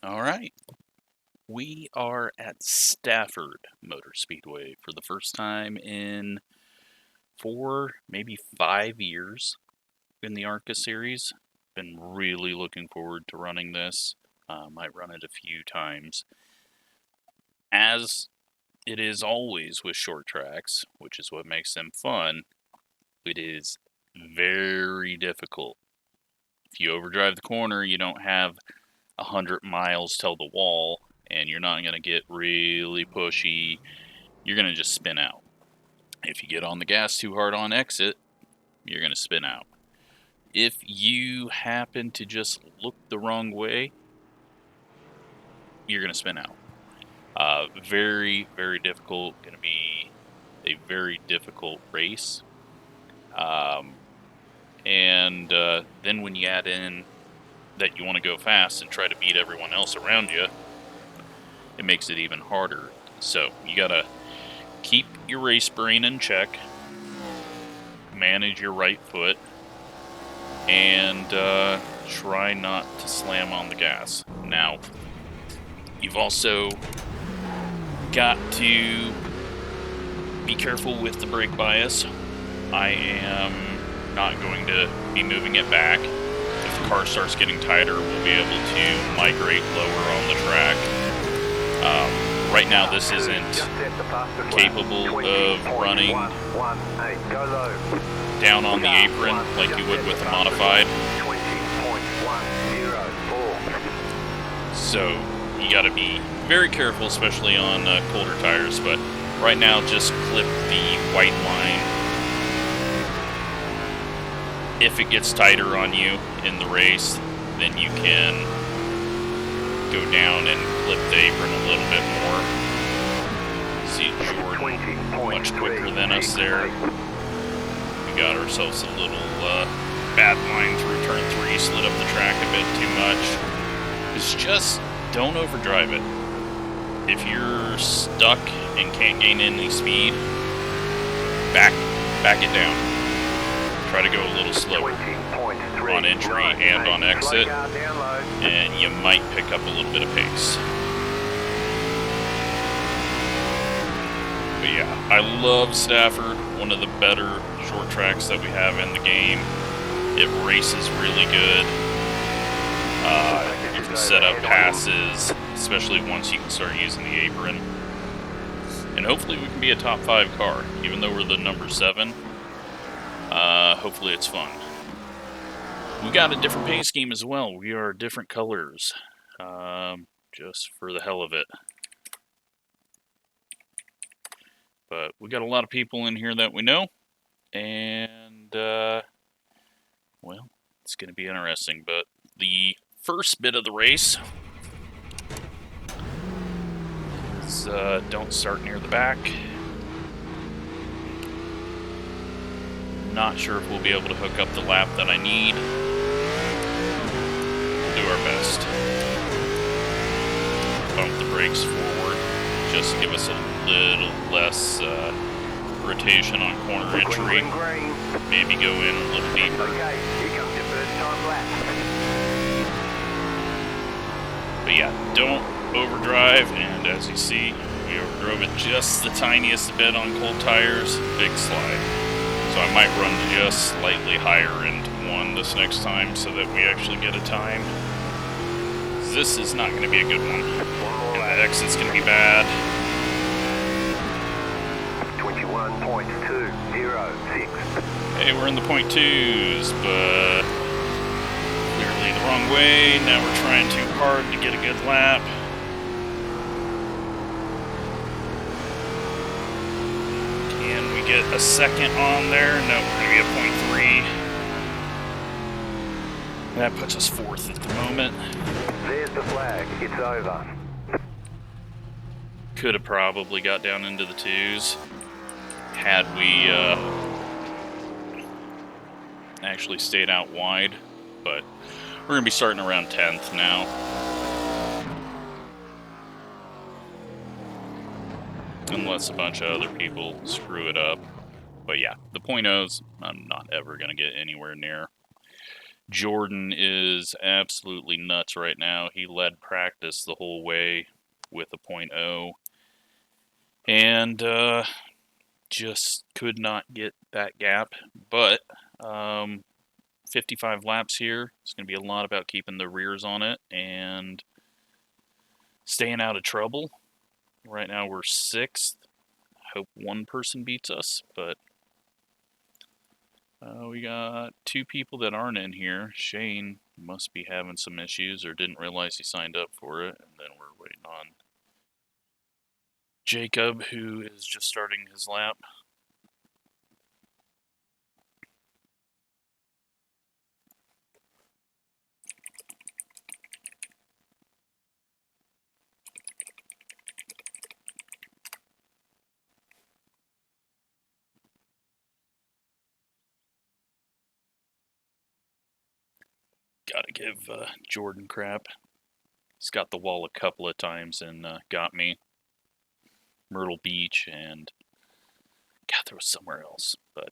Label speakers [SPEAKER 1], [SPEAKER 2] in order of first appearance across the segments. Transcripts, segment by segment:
[SPEAKER 1] All right. We are at Stafford Motor Speedway for the first time in 4, maybe 5 years in the ARCA series. Been really looking forward to running this. Might run it a few times. As it is always with short tracks, which is what makes them fun, it is very difficult. If you overdrive the corner, you don't have 100 miles till the wall, and you're not going to get really pushy. You're going to just spin out. If you get on the gas too hard on exit, you're going to spin out. If you happen to just look the wrong way, you're going to spin out. Very, very difficult. Going to be a very difficult race. And then when you add in that you want to go fast and try to beat everyone else around you, it makes it even harder. So you got to keep your race brain in check, manage your right foot, and try not to slam on the gas. Now, you've also got to be careful with the brake bias. I am not going to be moving it back. If the car starts getting tighter, we'll be able to migrate lower on the track. Right now, this isn't capable of running down on the apron like you would with a modified. So you got to be very careful, especially on colder tires. But right now, just clip the white line. If it gets tighter on you in the race, then you can go down and clip the apron a little bit more. See Jordan much quicker than us there. We got ourselves a little bad line through turn 3, slid up the track a bit too much. It's just don't overdrive it. If you're stuck and can't gain any speed, back it down. Try to go a little slower on entry and on exit, and you might pick up a little bit of pace. But yeah, I love Stafford, one of the better short tracks that we have in the game. It races really good. You can set up passes, especially once you can start using the apron. And hopefully we can be a top 5 car, even though we're the number 7. Hopefully it's fun. We got a different paint scheme as well. We are different colors, just for the hell of it. But we got a lot of people in here that we know, and well, it's going to be interesting. But the first bit of the race is don't start near the back. Not sure if we'll be able to hook up the lap that I need. We'll do our best. Bump the brakes forward. Just give us a little less rotation on corner entry. Maybe go in a little deeper. But yeah, don't overdrive. And as you see, we overdrove it just the tiniest bit on cold tires. Big slide. So I might run just slightly higher into 1 this next time so that we actually get a time. This is not going to be a good one. And the exit's going to be bad.
[SPEAKER 2] 21.206.
[SPEAKER 1] Hey, we're in the .2s, but clearly the wrong way. Now we're trying too hard to get a good lap. Get a second on there. No, we're going to be a .3. That puts us 4th at the moment.
[SPEAKER 2] There's the flag. It's over.
[SPEAKER 1] Could have probably got down into the 2s had we actually stayed out wide, but we're going to be starting around 10th now. Unless a bunch of other people screw it up. But yeah, the .0s, I'm not ever going to get anywhere near. Jordan is absolutely nuts right now. He led practice the whole way with a .0 and just could not get that gap. But 55 laps here. It's going to be a lot about keeping the rears on it and staying out of trouble. Right now we're 6th. Hope one person beats us, but we got 2 people that aren't in here. Shane must be having some issues or didn't realize he signed up for it. And then we're waiting on Jacob, who is just starting his lap. Gotta give Jordan crap. He's got the wall a couple of times and got me. Myrtle Beach and God, there was somewhere else, but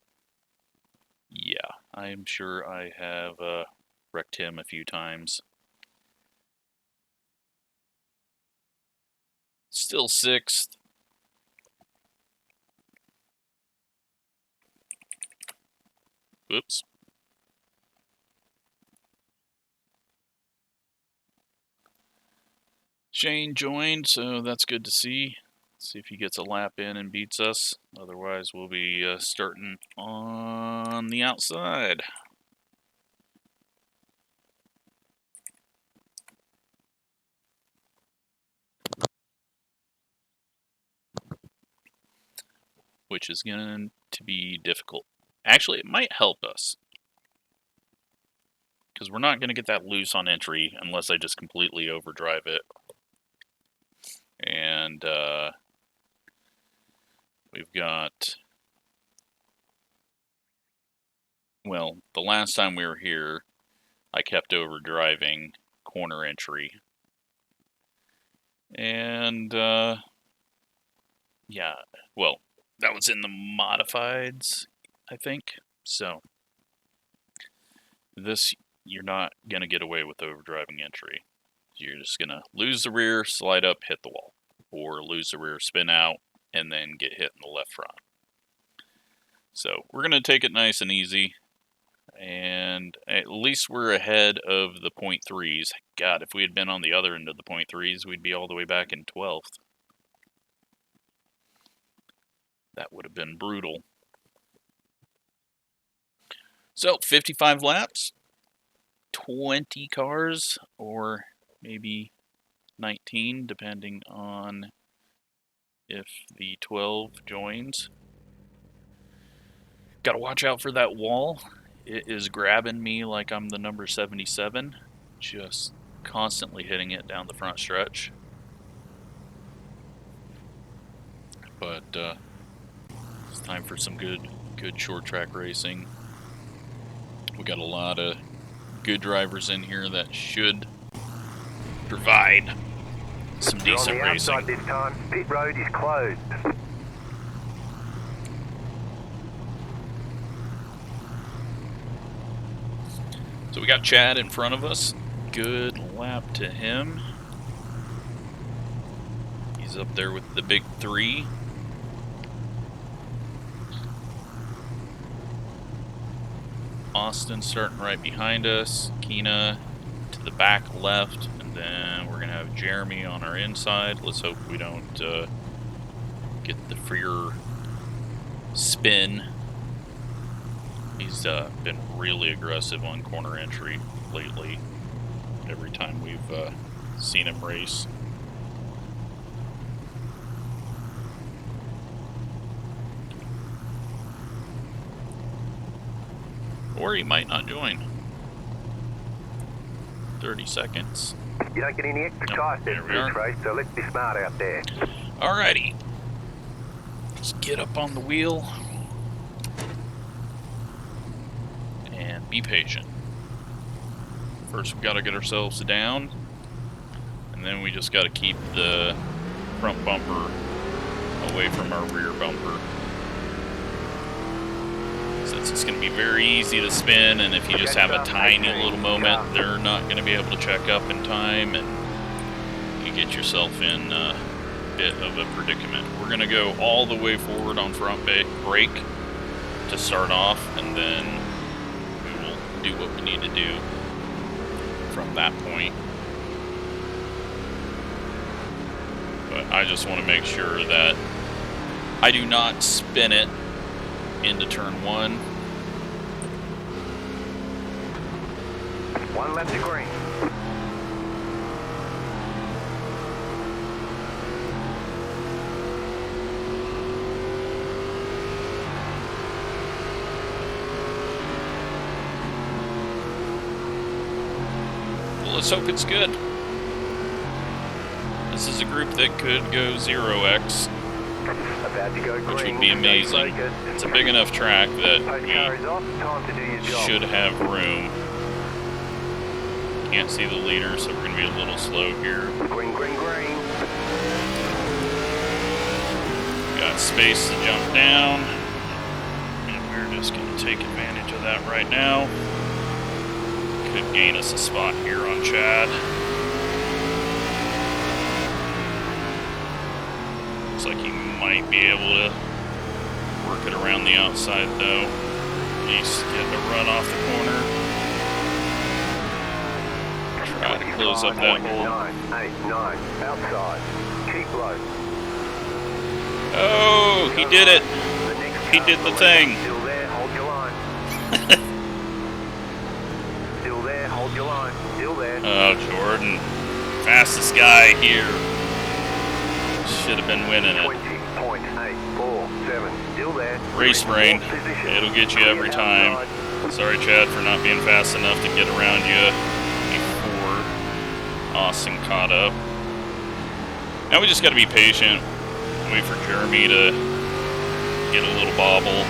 [SPEAKER 1] yeah, I'm sure I have wrecked him a few times. Still 6th. Whoops. Shane joined, so that's good to see. See if he gets a lap in and beats us. Otherwise, we'll be starting on the outside. Which is going to be difficult. Actually, it might help us. Because we're not going to get that loose on entry unless I just completely overdrive it. And we've got... Well, the last time we were here, I kept overdriving corner entry. And, yeah, well, that was in the modifieds, I think. So, this, you're not going to get away with overdriving entry. You're just going to lose the rear, slide up, hit the wall. Or lose the rear, spin out, and then get hit in the left front. So, we're going to take it nice and easy. And at least we're ahead of the .3s. God, if we had been on the other end of the .3s, we'd be all the way back in 12th. That would have been brutal. So, 55 laps, 20 cars, or maybe 19, depending on if the 12 joins. Gotta watch out for that wall. It is grabbing me like I'm the number 77, just constantly hitting it down the front stretch. But it's time for some good short track racing. We got a lot of good drivers in here that should provide some decent
[SPEAKER 2] You're on the
[SPEAKER 1] racing.
[SPEAKER 2] outside this time. Pit road is closed.
[SPEAKER 1] So we got Chad in front of us. Good lap to him. He's up there with the big 3. Austin starting right behind us. Keena to the back left. And then we're going to have Jeremy on our inside. Let's hope we don't get the freer spin. He's been really aggressive on corner entry lately. Every time we've seen him race. Or he might not join. 30 seconds.
[SPEAKER 2] You don't get any extra tires
[SPEAKER 1] there
[SPEAKER 2] in
[SPEAKER 1] we are.
[SPEAKER 2] this race, so let's be smart out there.
[SPEAKER 1] Alrighty. Let's get up on the wheel. And be patient. First we gotta get ourselves down. And then we just gotta keep the front bumper away from our rear bumper. It's just going to be very easy to spin, and if you just have a tiny little moment, they're not going to be able to check up in time, and you get yourself in a bit of a predicament. We're going to go all the way forward on front brake to start off, and then we will do what we need to do from that point. But I just want to make sure that I do not spin it into turn 1.
[SPEAKER 2] One left to green.
[SPEAKER 1] Well, let's hope it's good. This is a group that could go 0x, which would be amazing. It's a big enough track that we should have room. Can't see the leader, so we're going to be a little slow here.
[SPEAKER 2] Green, green, green.
[SPEAKER 1] Got space to jump down, and we're just going to take advantage of that right now. Could gain us a spot here on Chad. Looks like he might be able to work it around the outside though. At least get a run off the corner. Try to close up that hole.
[SPEAKER 2] 9, 8, 9, outside. Keep low.
[SPEAKER 1] Oh, he did it. He did the thing.
[SPEAKER 2] Still there, hold your line. Still there, hold your line. Still there.
[SPEAKER 1] Oh, Jordan. Fastest guy here. Should have been winning it.
[SPEAKER 2] 20.847. Still there.
[SPEAKER 1] Race brain. It'll get you every time. Sorry, Chad, for not being fast enough to get around you before Austin caught up. Now we just got to be patient. Wait for Jeremy to get a little bobble.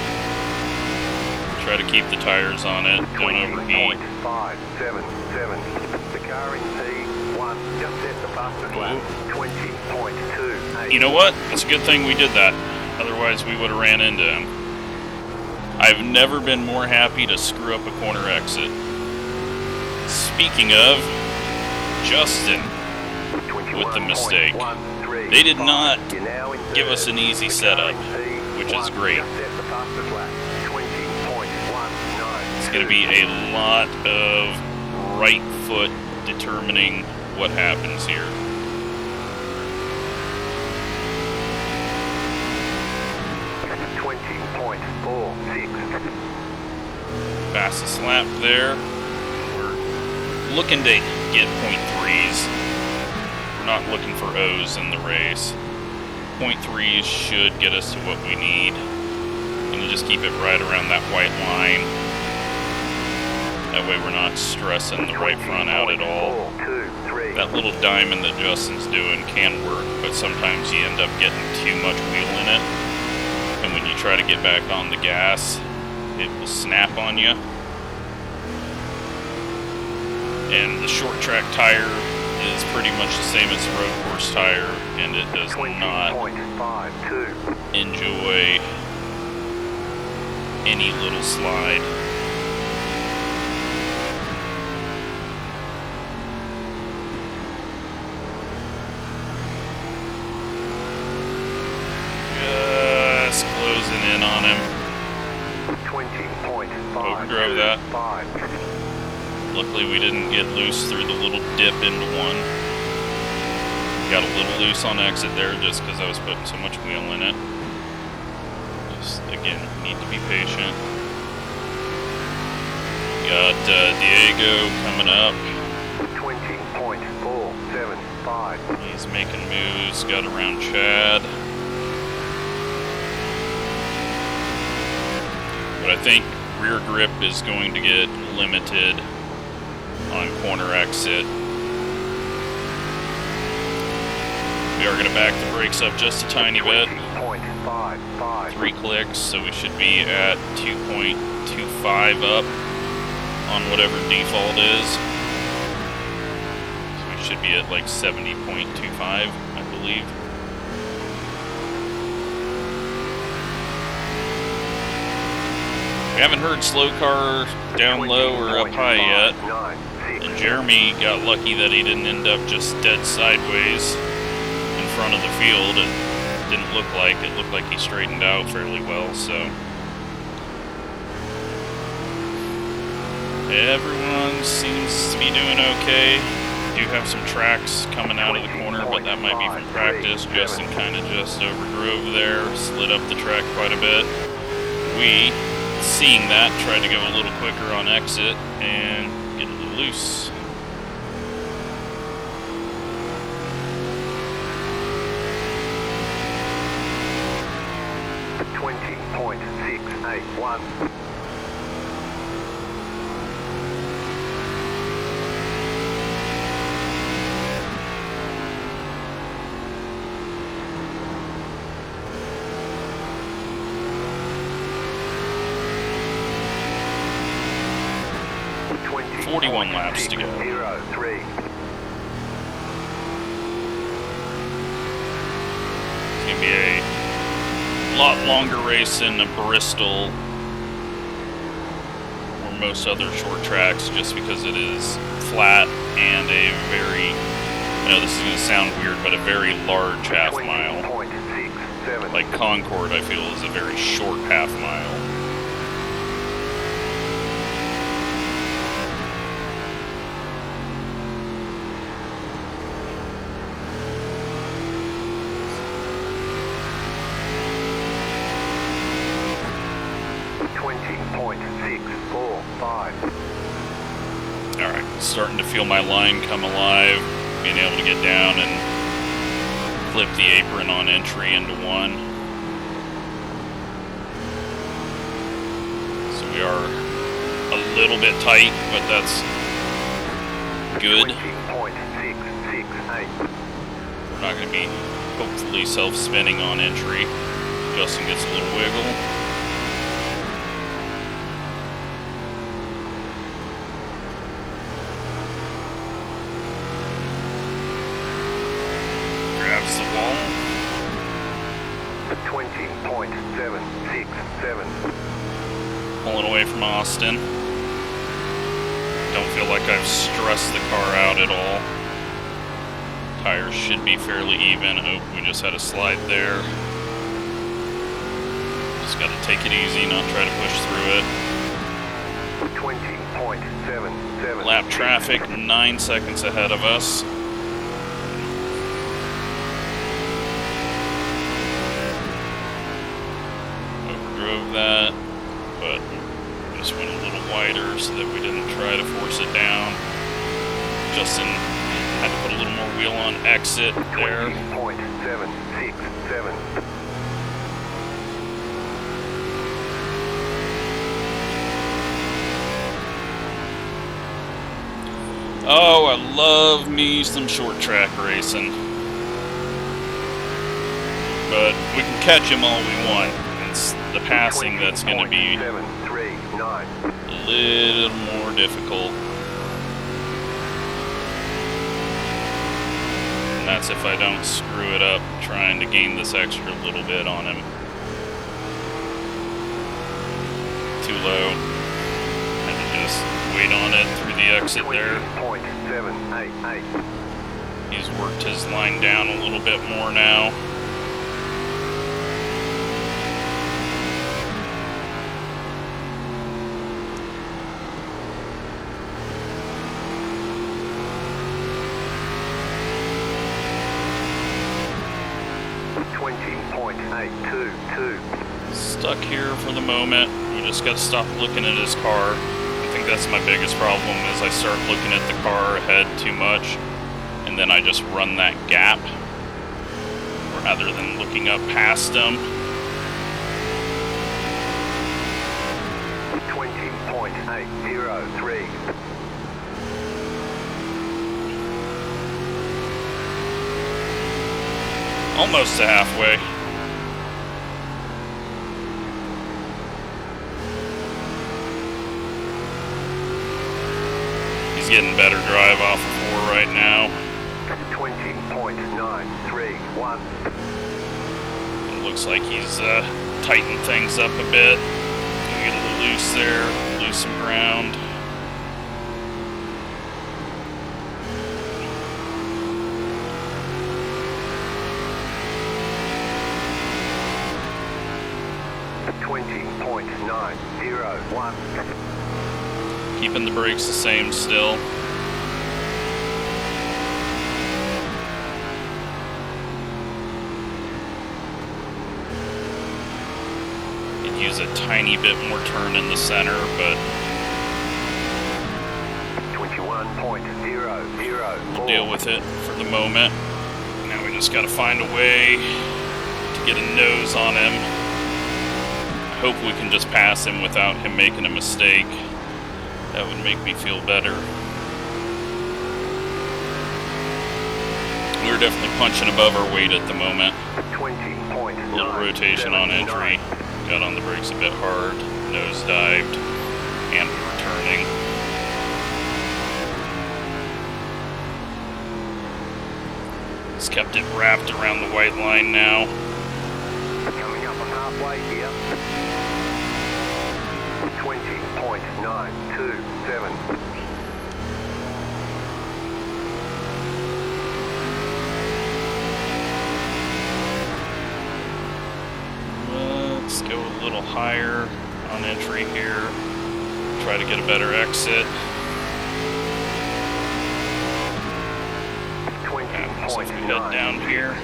[SPEAKER 1] Try to keep the tires on it. Don't overheat.
[SPEAKER 2] 20.577. The car in P1 just set the fastest lap. 20.28.
[SPEAKER 1] You know what? It's a good thing we did that. Otherwise, we would have ran into him. I've never been more happy to screw up a corner exit. Speaking of, Justin with the mistake. They did not give us an easy setup, which is great. It's going to be a lot of right foot determining what happens here. Fastest lap there. We're looking to get 0.3s. We're not looking for O's in the race. 0.3s should get us to what we need. And just keep it right around that white line. That way we're not stressing the right front out at all. That little diamond that Justin's doing can work, but sometimes you end up getting too much wheel in it. And when you try to get back on the gas, it will snap on you. And the short track tire is pretty much the same as the road course tire, and it does not enjoy any little slide. Just closing in on him.
[SPEAKER 2] 20.5.
[SPEAKER 1] Overdrove that. Luckily we didn't get loose through the little dip into one. Got a little loose on exit there just because I was putting so much wheel in it. Just, again, need to be patient. Got Diego coming up.
[SPEAKER 2] 20.475.
[SPEAKER 1] He's making moves, got around Chad. But I think rear grip is going to get limited on corner exit. We are going to back the brakes up just a tiny bit. 3 clicks, so we should be at 2.25 up on whatever default is. So we should be at like 70.25, I believe. We haven't heard slow car down low or up high yet. And Jeremy got lucky that he didn't end up just dead sideways in front of the field. It didn't look like. It looked like he straightened out fairly well, so. Everyone seems to be doing okay. Do have some tracks coming out of the corner, but that might be from practice. Justin kind of just overdrove there, slid up the track quite a bit. We, seeing that, tried to go a little quicker on exit and get a little loose.
[SPEAKER 2] .681.
[SPEAKER 1] .41 laps to go.
[SPEAKER 2] 03.
[SPEAKER 1] It's going to be a lot longer race than Bristol or most other short tracks, just because it is flat and a very, I know this is going to sound weird, but a very large half mile. Like Concord, I feel, is a very short half mile. Alright, starting to feel my line come alive, being able to get down and flip the apron on entry into one. So we are a little bit tight, but that's good. We're not going to be hopefully self-spinning on entry. Justin gets a little wiggle. Grabs the wall.
[SPEAKER 2] 20.767.
[SPEAKER 1] Pulling away from Austin. Don't feel like I've stressed the car out at all. Tires should be fairly even. Oh, we just had a slide there. Just got to take it easy, not try to push through it.
[SPEAKER 2] 20.77.
[SPEAKER 1] Lap traffic, 9 seconds ahead of us. Overdrove that, but just went a little wider so that we didn't try to force it down. Justin had to put a little more wheel on exit there.
[SPEAKER 2] 20.767.
[SPEAKER 1] Oh, I love me some short track racing. But we can catch him all we want. It's the passing that's going to be a little more difficult. And that's if I don't screw it up trying to gain this extra little bit on him. Too low. Had to just wait on it through the exit there. He's worked his line down a little bit more now. Stuck here for the moment. We just got to stop looking at his car. I think that's my biggest problem, is I start looking at the car ahead too much, and then I just run that gap rather than looking up past him.
[SPEAKER 2] 20.803.
[SPEAKER 1] Almost to halfway. He's getting better drive off of 4 right now.
[SPEAKER 2] 20.931.
[SPEAKER 1] It looks like he's tightened things up a bit. get a little loose there, lose some ground.
[SPEAKER 2] .901.
[SPEAKER 1] Keeping the brakes the same still. Could use a tiny bit more turn in the center, but
[SPEAKER 2] 21.004.
[SPEAKER 1] we'll deal with it for the moment. Now we just got to find a way to get a nose on him. I hope we can just pass him without him making a mistake. That would make me feel better. We're definitely punching above our weight at the moment.
[SPEAKER 2] 20.9.
[SPEAKER 1] Little rotation on entry. Got on the brakes a bit hard. Nose dived. And we're turning. Just kept it wrapped around the white line now.
[SPEAKER 2] Coming up on halfway here. 20.927.
[SPEAKER 1] Let's go a little higher on entry here. Try to get a better exit. So if we head down here.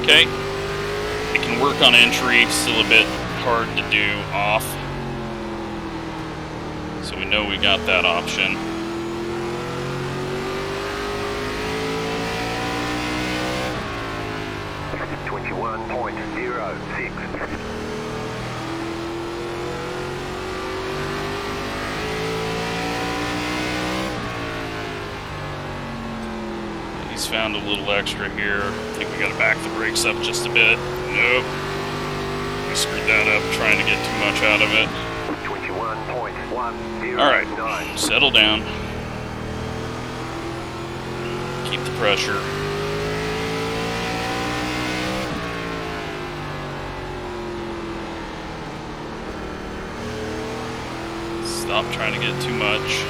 [SPEAKER 1] Okay. It can work on entry, still a bit hard to do off. So we know we got that option.
[SPEAKER 2] .06.
[SPEAKER 1] He's found a little extra here. I think we gotta back the brakes up just a bit. Nope. We screwed that up trying to get too much out of it.
[SPEAKER 2] 21.109.
[SPEAKER 1] Alright, settle down. Keep the pressure. Stop trying to get too much.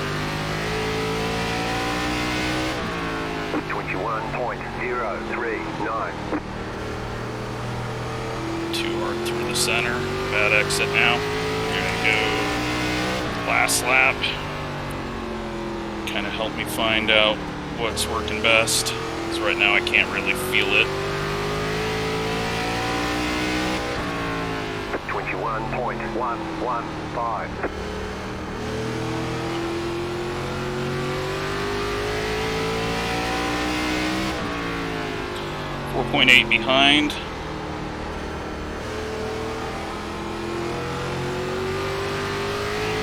[SPEAKER 2] 21.039.
[SPEAKER 1] Too hard through the center. Bad exit now. We're gonna go last lap. Kind of help me find out what's working best. Because right now I can't really feel it.
[SPEAKER 2] 21.115.
[SPEAKER 1] 4.8 behind.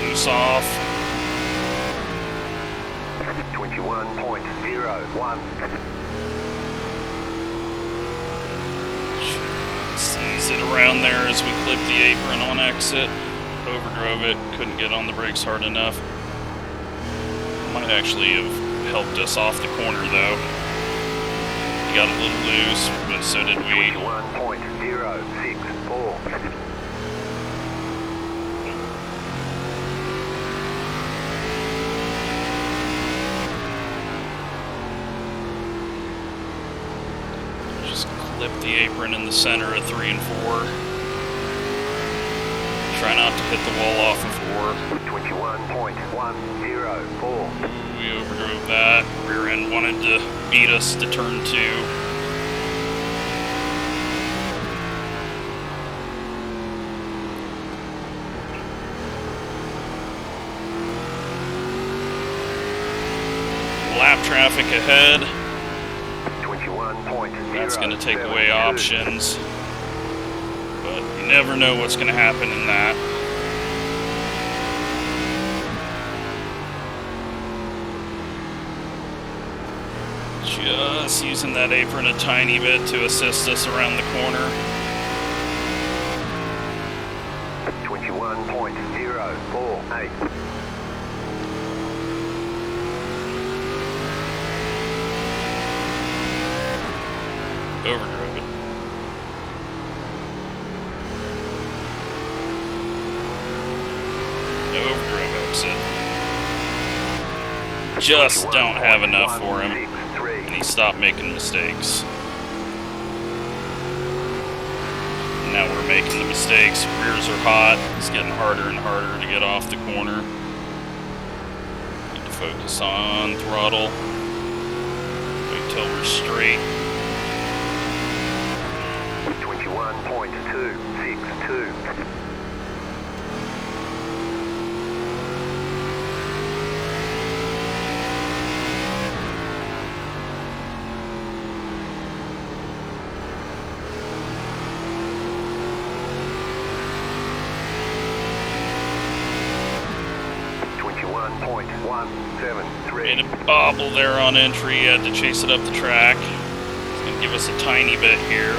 [SPEAKER 1] Loose off.
[SPEAKER 2] 21.01.
[SPEAKER 1] Seize it around there as we clip the apron on exit. Overdrove it, couldn't get on the brakes hard enough. Might actually have helped us off the corner though. He got a little loose, but so did we.
[SPEAKER 2] 21.064.
[SPEAKER 1] Just clip the apron in the center of 3 and 4. Try not to hit the wall off of 4.
[SPEAKER 2] 21.104.
[SPEAKER 1] We overdrove that. Rear end wanted to beat us to turn 2. Lap traffic ahead.
[SPEAKER 2] 21.0.
[SPEAKER 1] That's going to take away options. But you never know what's going to happen in that. Just using that apron a tiny bit to assist us around the corner.
[SPEAKER 2] 21.048.
[SPEAKER 1] Overdrove it. just don't have enough for him, and he stopped making mistakes. Now we're making the mistakes. Rears are hot. It's getting harder and harder to get off the corner. Need to focus on throttle. Wait till we're straight.
[SPEAKER 2] 21.262.
[SPEAKER 1] Made a bobble there on entry, had to chase it up the track. It's going to give us a tiny bit here.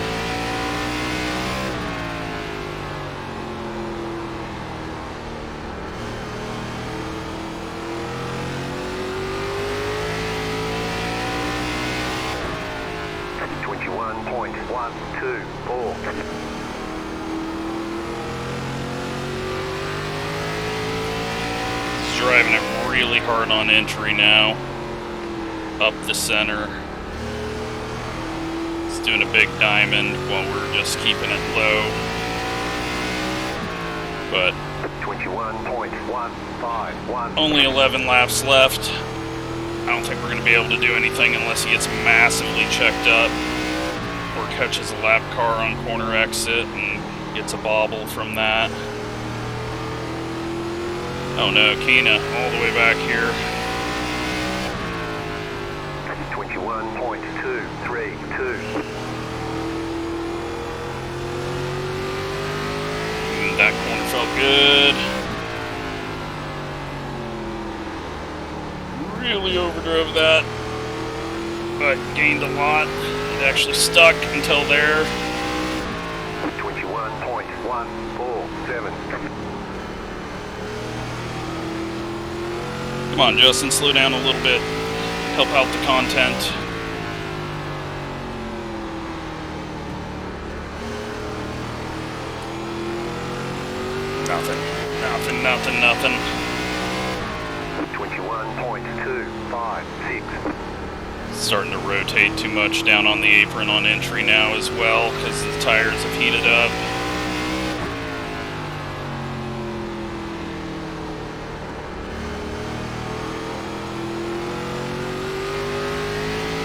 [SPEAKER 1] Driving it really hard on entry now, up the center. It's doing a big diamond while we're just keeping it low. But
[SPEAKER 2] 21.151.
[SPEAKER 1] Only 11 laps left. I don't think we're going to be able to do anything unless he gets massively checked up or catches a lap car on corner exit and gets a bobble from that. Oh no, Kina, all the way back here.
[SPEAKER 2] 21.232.
[SPEAKER 1] That corner felt good. Really overdrove that, but gained a lot. It actually stuck until there.
[SPEAKER 2] 21.147.
[SPEAKER 1] Come on, Justin, slow down a little bit. Help out the content. Nothing.
[SPEAKER 2] 21.256.
[SPEAKER 1] Starting to rotate too much down on the apron on entry now as well because the tires have heated up.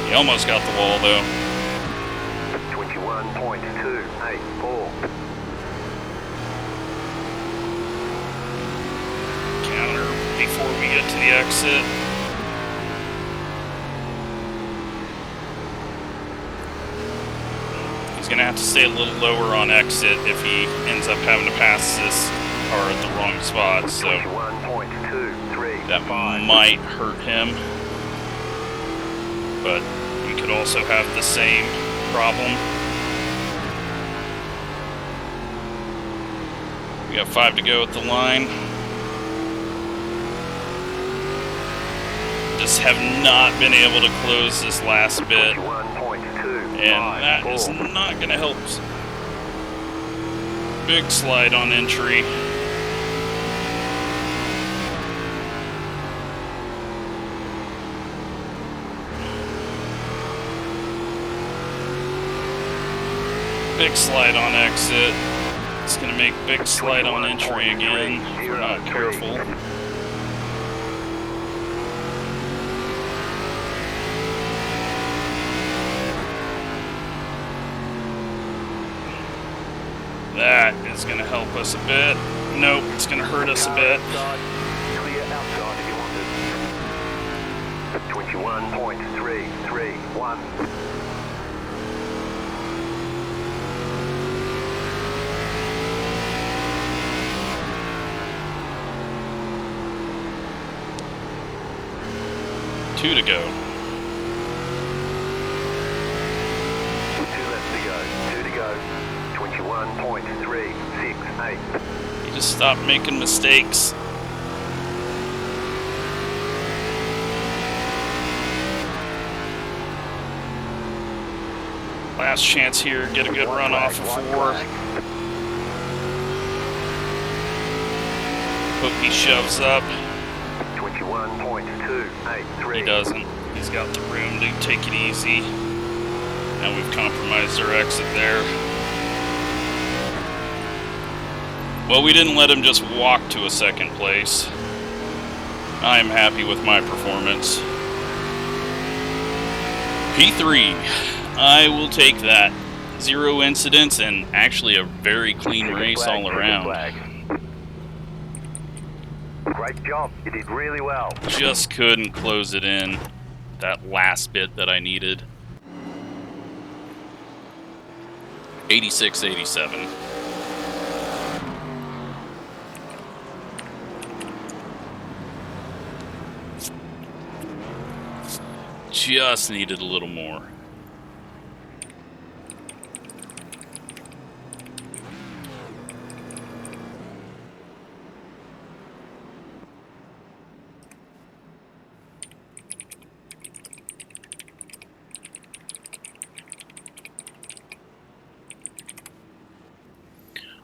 [SPEAKER 1] He almost got the wall though.
[SPEAKER 2] 21.284.
[SPEAKER 1] Counter before we get to the exit. He's going to have to stay a little lower on exit if he ends up having to pass this car at the wrong spot, so that might hurt him. But we could also have the same problem. We got 5 to go at the line. Just have not been able to close this last bit, and that is not going to help. Big slide on entry. Big slide on exit. It's going to make big slide on entry again if we're not careful. That is going to help us a bit. Nope, it's going to hurt us a bit.
[SPEAKER 2] Clear outside if you want it. 21.331.
[SPEAKER 1] Two to go.
[SPEAKER 2] 2 left to go. 2 to go. 21.368.
[SPEAKER 1] You just stop making mistakes. Last chance here, get a good run off of 4. Hope he shoves up.
[SPEAKER 2] 21.333. 1.283.
[SPEAKER 1] He doesn't. He's got the room to take it easy. Now we've compromised our exit there. Well, we didn't let him just walk to a second place. I am happy with my performance. P3. I will take that. 0 incidents and actually a very clean race all around.
[SPEAKER 2] Great job. You did really well.
[SPEAKER 1] Just couldn't close it in. That last bit that I needed. 86-87. Just needed a little more.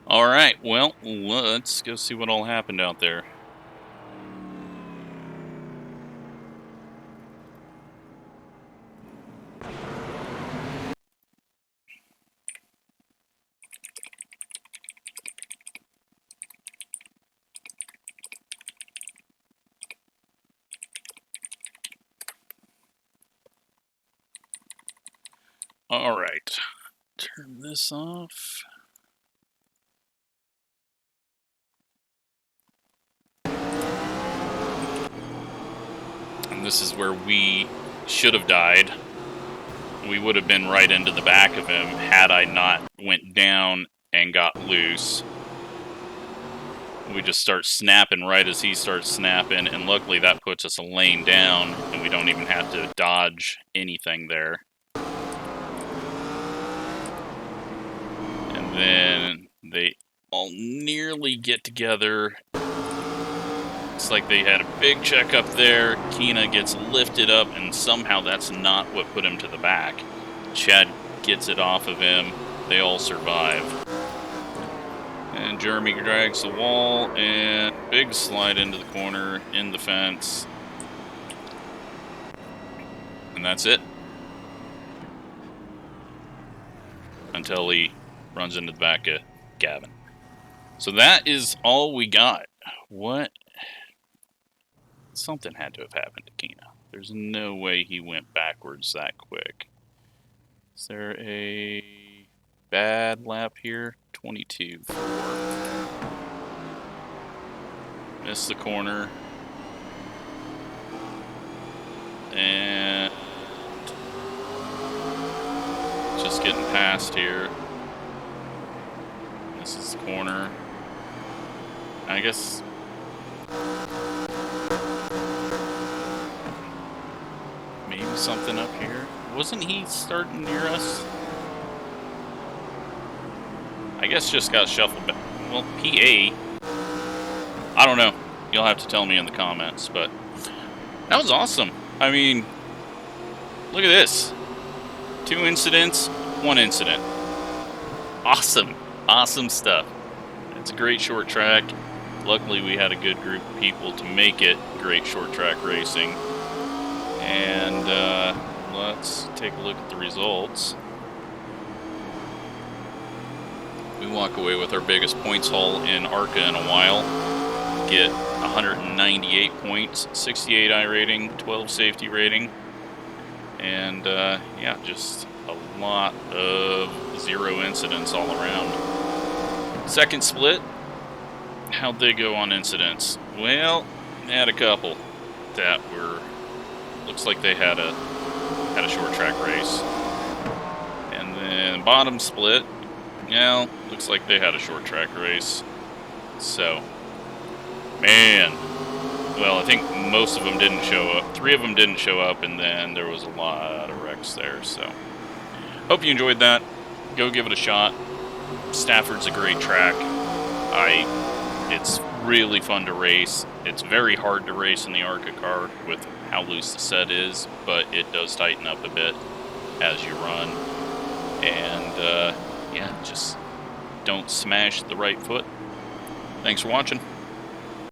[SPEAKER 1] All right, well, let's go see what all happened out there. All right, turn this off. And this is where we should have died. We would have been right into the back of him had I not went down and got loose. We just start snapping right as he starts snapping, and luckily that puts us a lane down, and we don't even have to dodge anything there. And then they all nearly get together. Looks like they had a big check up there. Keena gets lifted up, and somehow that's not what put him to the back. Chad gets it off of him. They all survive. And Jeremy drags the wall, and big slide into the corner, in the fence. And that's it. Until he runs into the back of Gavin. So that is all we got. What? Something had to have happened to Keena. There's no way he went backwards that quick. Is there a bad lap here? 22.4. Missed the corner. And just getting past here. This is the corner. I guess maybe something up here. Wasn't he starting near us? I guess just got shuffled back. Well, PA. I don't know. You'll have to tell me in the comments, but that was awesome. I mean, look at this. 2 incidents, 1 incident. Awesome. Awesome stuff. It's a great short track. Luckily, we had a good group of people to make it great short track racing. And let's take a look at the results. We walk away with our biggest points haul in ARCA in a while. Get 198 points, 68 iRating, 12 safety rating. And yeah, just a lot of 0 incidents all around. Second split, how'd they go on incidents? Well, they had a couple that were, looks like they had a short track race. And then bottom split, yeah, looks like they had a short track race. So, man, well, I think most of them didn't show up. 3 of them didn't show up, and then there was a lot of wrecks there. So, hope you enjoyed that. Go give it a shot. Stafford's a great track. It's really fun to race. It's very hard to race in the ARCA car with how loose the set is, but it does tighten up a bit as you run. And yeah, just don't smash the right foot. Thanks for watching.